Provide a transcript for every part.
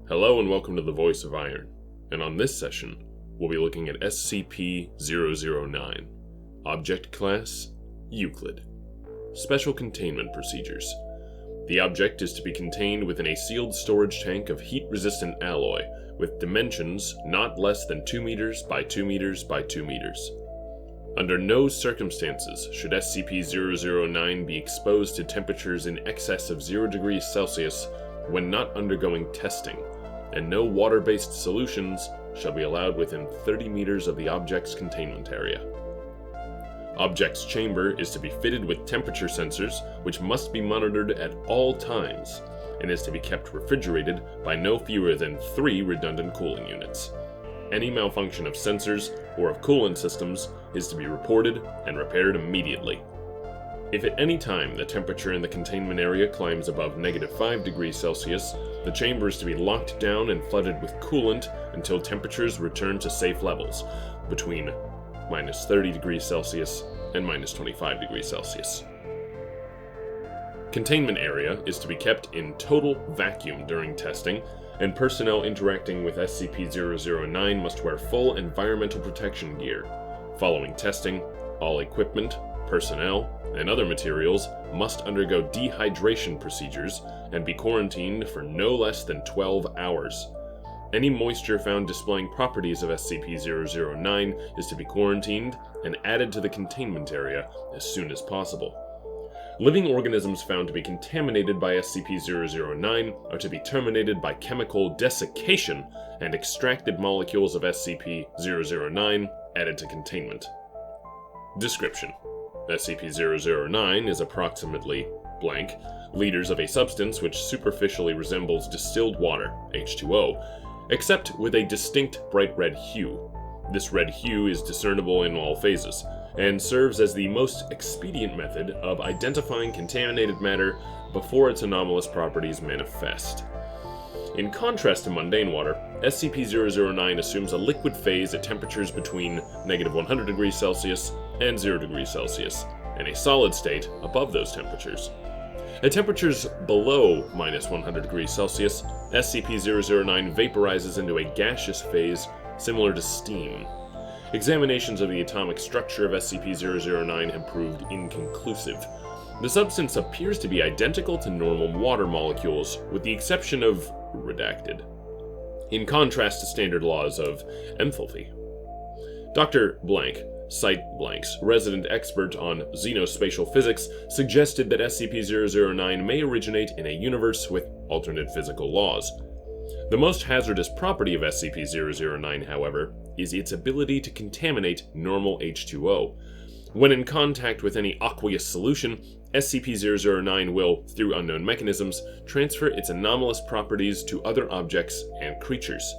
Hello and welcome to the Voice of Iron, and on this session, we'll be looking at SCP-009, Object Class, Euclid. Special Containment Procedures. The object is to be contained within a sealed storage tank of heat-resistant alloy, with dimensions not less than 2 meters by 2 meters by 2 meters. Under no circumstances should SCP-009 be exposed to temperatures in excess of 0 degrees Celsius when not undergoing testing, and no water-based solutions shall be allowed within 30 meters of the object's containment area. Object's chamber is to be fitted with temperature sensors, which must be monitored at all times, and is to be kept refrigerated by no fewer than 3 redundant cooling units. Any malfunction of sensors or of coolant systems is to be reported and repaired immediately. If at any time the temperature in the containment area climbs above -5 degrees Celsius, the chamber is to be locked down and flooded with coolant until temperatures return to safe levels, between -30 degrees Celsius and -25 degrees Celsius. Containment area is to be kept in total vacuum during testing, and personnel interacting with SCP-009 must wear full environmental protection gear. Following testing, all equipment, personnel, and other materials must undergo dehydration procedures and be quarantined for no less than 12 hours. Any moisture found displaying properties of SCP-009 is to be quarantined and added to the containment area as soon as possible. Living organisms found to be contaminated by SCP-009 are to be terminated by chemical desiccation, and extracted molecules of SCP-009 added to containment. Description: SCP-009 is approximately blank liters of a substance which superficially resembles distilled water, H2O, except with a distinct bright red hue. This red hue is discernible in all phases, and serves as the most expedient method of identifying contaminated matter before its anomalous properties manifest. In contrast to mundane water, SCP-009 assumes a liquid phase at temperatures between -100 degrees Celsius and 0 degrees Celsius, and a solid state above those temperatures. At temperatures below -100 degrees Celsius, SCP-009 vaporizes into a gaseous phase similar to steam. Examinations of the atomic structure of SCP-009 have proved inconclusive. The substance appears to be identical to normal water molecules, with the exception of redacted, in contrast to standard laws of enthalpy. Dr. Blank, Site Blank's resident expert on xenospatial physics, suggested that SCP-009 may originate in a universe with alternate physical laws. The most hazardous property of SCP-009, however, is its ability to contaminate normal H2O. When in contact with any aqueous solution, SCP-009 will, through unknown mechanisms, transfer its anomalous properties to other objects and creatures.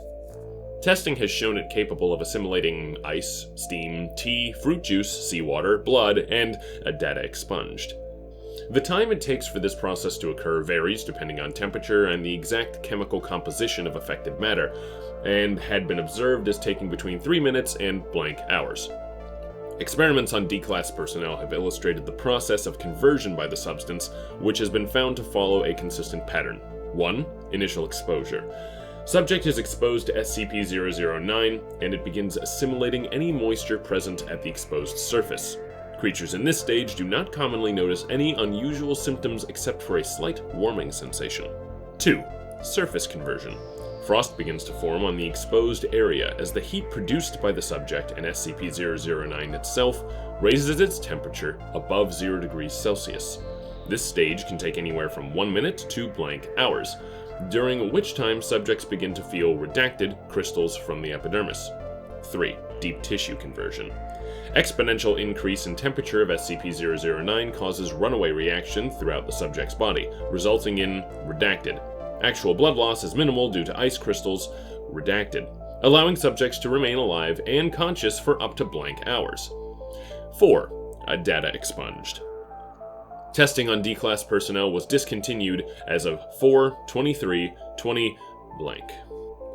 Testing has shown it capable of assimilating ice, steam, tea, fruit juice, seawater, blood, and data expunged. The time it takes for this process to occur varies depending on temperature and the exact chemical composition of affected matter, and had been observed as taking between 3 minutes and blank hours. Experiments on D-Class personnel have illustrated the process of conversion by the substance, which has been found to follow a consistent pattern. 1. Initial exposure. Subject is exposed to SCP-009, and it begins assimilating any moisture present at the exposed surface. Creatures in this stage do not commonly notice any unusual symptoms except for a slight warming sensation. 2. Surface conversion. Frost begins to form on the exposed area as the heat produced by the subject and SCP-009 itself raises its temperature above 0 degrees Celsius. This stage can take anywhere from 1 minute to blank hours, during which time subjects begin to feel redacted crystals from the epidermis. 3. Deep tissue conversion. Exponential increase in temperature of SCP-009 causes runaway reaction throughout the subject's body, resulting in redacted. Actual blood loss is minimal due to ice crystals, redacted, allowing subjects to remain alive and conscious for up to blank hours. 4. Data expunged. Testing on D-Class personnel was discontinued as of 4/23/20 blank.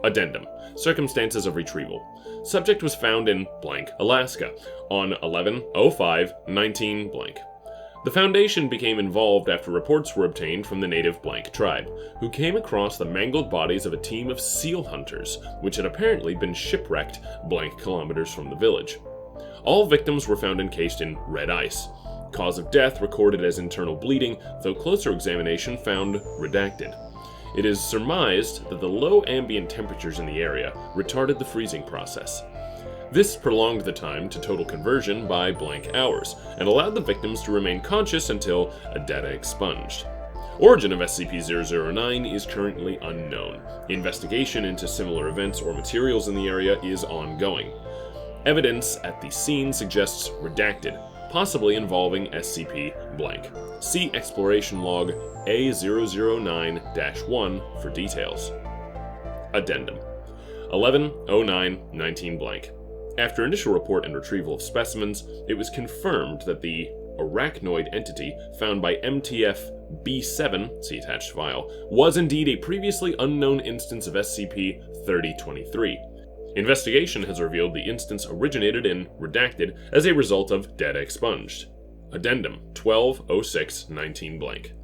Addendum. Circumstances of retrieval. Subject was found in blank, Alaska, on 11/05/19 blank. The Foundation became involved after reports were obtained from the native blank tribe, who came across the mangled bodies of a team of seal hunters, which had apparently been shipwrecked blank kilometers from the village. All victims were found encased in red ice. Cause of death recorded as internal bleeding, though closer examination found redacted. It is surmised that the low ambient temperatures in the area retarded the freezing process. This prolonged the time to total conversion by blank hours, and allowed the victims to remain conscious until a data expunged. Origin of SCP-009 is currently unknown. Investigation into similar events or materials in the area is ongoing. Evidence at the scene suggests redacted, possibly involving SCP blank. See Exploration Log A009-1 for details. Addendum 11/09/19 blank. After initial report and retrieval of specimens, it was confirmed that the arachnoid entity found by MTF-B7, see attached file, was indeed a previously unknown instance of SCP-3023. Investigation has revealed the instance originated in redacted as a result of data expunged. Addendum 12/06/19 blank.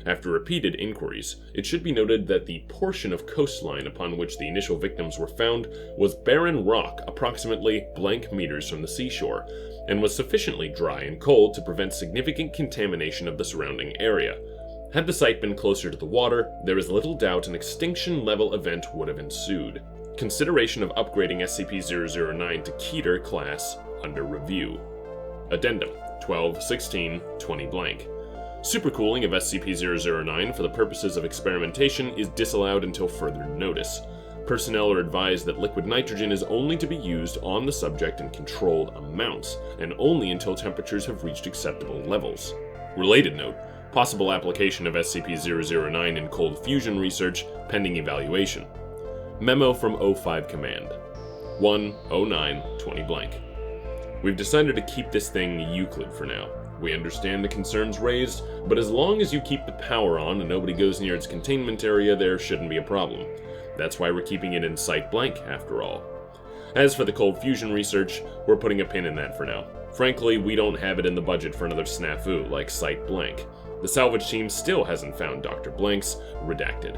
After repeated inquiries, it should be noted that the portion of coastline upon which the initial victims were found was barren rock approximately blank meters from the seashore, and was sufficiently dry and cold to prevent significant contamination of the surrounding area. Had the site been closer to the water, there is little doubt an extinction-level event would have ensued. Consideration of upgrading SCP-009 to Keter class under review. Addendum 12/16/20 blank. Supercooling of SCP-009 for the purposes of experimentation is disallowed until further notice. Personnel are advised that liquid nitrogen is only to be used on the subject in controlled amounts, and only until temperatures have reached acceptable levels. Related note, possible application of SCP-009 in cold fusion research pending evaluation. Memo from O5 Command 1/09/20 blank. We've decided to keep this thing Euclid for now. We understand the concerns raised, but as long as you keep the power on and nobody goes near its containment area, there shouldn't be a problem. That's why we're keeping it in Site Blank, after all. As for the cold fusion research, we're putting a pin in that for now. Frankly, we don't have it in the budget for another snafu like Site Blank. The salvage team still hasn't found Dr. Blank's redacted.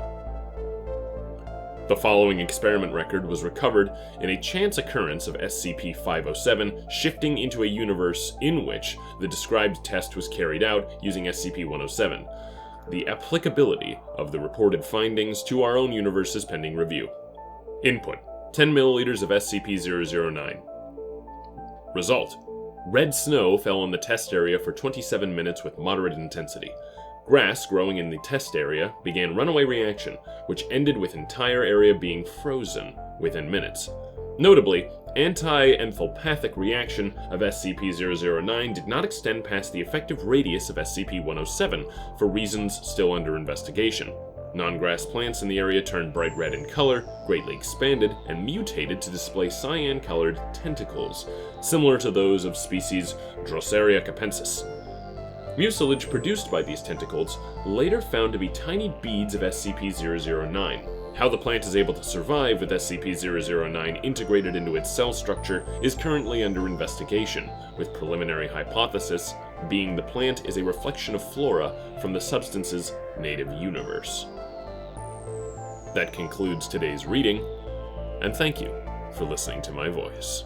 The following experiment record was recovered in a chance occurrence of SCP-507 shifting into a universe in which the described test was carried out using SCP-107. The applicability of the reported findings to our own universe is pending review. Input: 10 milliliters of SCP-009. Result: red snow fell on the test area for 27 minutes with moderate intensity. Grass growing in the test area began runaway reaction, which ended with entire area being frozen within minutes. Notably, anti-enthalpathic reaction of SCP-009 did not extend past the effective radius of SCP-107 for reasons still under investigation. Non-grass plants in the area turned bright red in color, greatly expanded, and mutated to display cyan-colored tentacles, similar to those of species Drosera capensis. Mucilage produced by these tentacles later found to be tiny beads of SCP-009. How the plant is able to survive with SCP-009 integrated into its cell structure is currently under investigation, with preliminary hypothesis being the plant is a reflection of flora from the substance's native universe. That concludes today's reading, and thank you for listening to my voice.